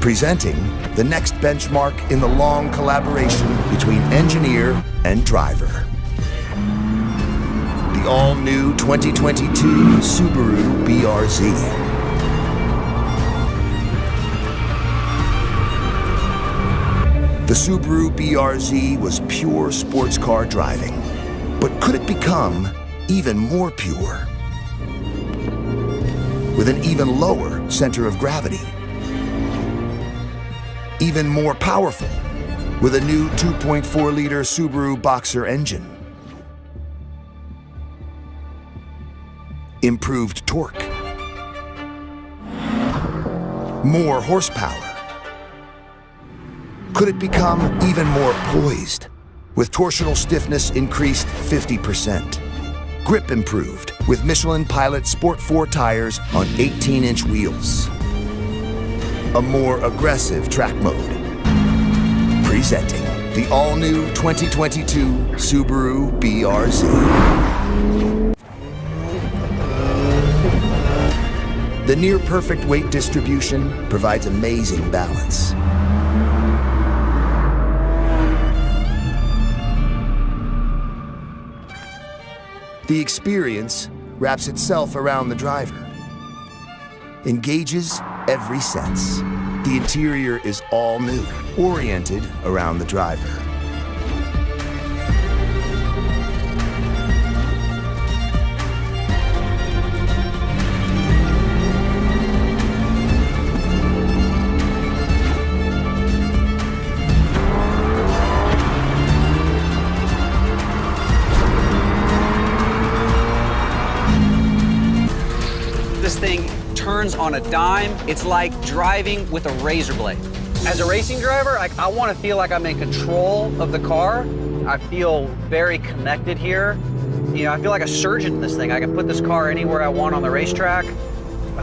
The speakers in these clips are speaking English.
Presenting the next benchmark in the long collaboration between engineer and driver. The all-new 2022 Subaru BRZ. The Subaru BRZ was pure sports car driving, but could it become even more pure? With an even lower center of gravity. Even more powerful with a new 2.4-liter Subaru BOXER engine. Improved torque. More horsepower. Could it become even more poised with torsional stiffness increased 50%? Grip improved with Michelin Pilot Sport 4 tires on 18-inch wheels. A more aggressive track mode. Presenting the all-new 2022 Subaru BRZ. The near-perfect weight distribution provides amazing balance. The experience wraps itself around the driver. Engages every sense. The interior is all new, oriented around the driver. This thing turns on a dime. It's like driving with a razor blade. As a racing driver, I want to feel like I'm in control of the car. I feel very connected here. You know, I feel like a surgeon in this thing. I can put this car anywhere I want on the racetrack.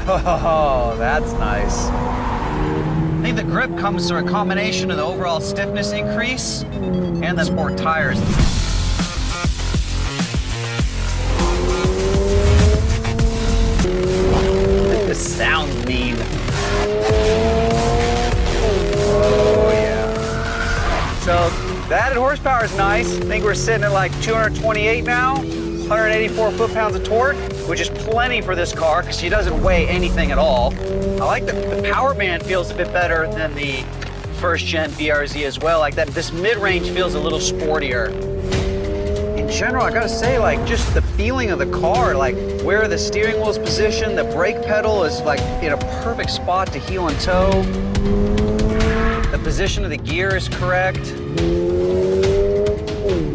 Oh, that's nice. I think the grip comes through a combination of the overall stiffness increase and the sport tires. This sounds mean. Oh, yeah. So that horsepower is nice. I think we're sitting at like 228 now, 184 foot-pounds of torque, which is plenty for this car because she doesn't weigh anything at all. I like that the power band feels a bit better than the first-gen BRZ as well. Like that, this mid-range feels a little sportier. In general, I gotta say, like, just the feeling of the car, like where the steering wheel is positioned, the brake pedal is like in a perfect spot to heel and toe. The position of the gear is correct.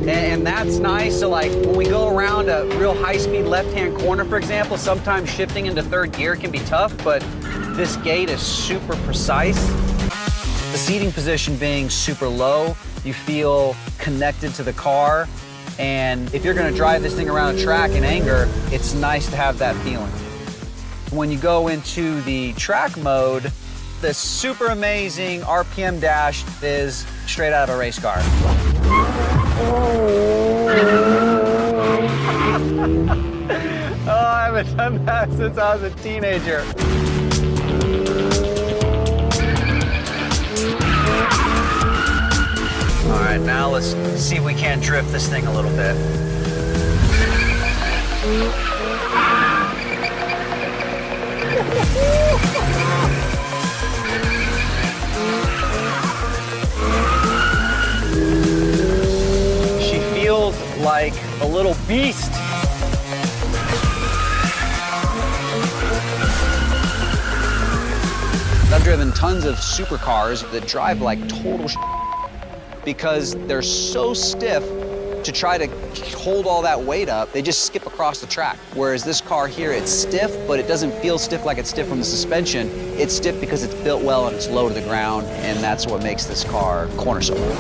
And that's nice. So like when we go around a real high-speed left-hand corner, for example, sometimes shifting into third gear can be tough, but this gate is super precise. The seating position being super low, you feel connected to the car. And if you're gonna drive this thing around a track in anger, it's nice to have that feeling. When you go into the track mode, the super amazing RPM dash is straight out of a race car. Oh, I haven't done that since I was a teenager. All right, now let's see if we can't drift this thing a little bit. She feels like a little beast. I've driven tons of supercars that drive like total because they're so stiff to try to hold all that weight up, they just skip across the track. Whereas this car here, it's stiff, but it doesn't feel stiff like it's stiff from the suspension. It's stiff because it's built well and it's low to the ground, and that's what makes this car cornerstone.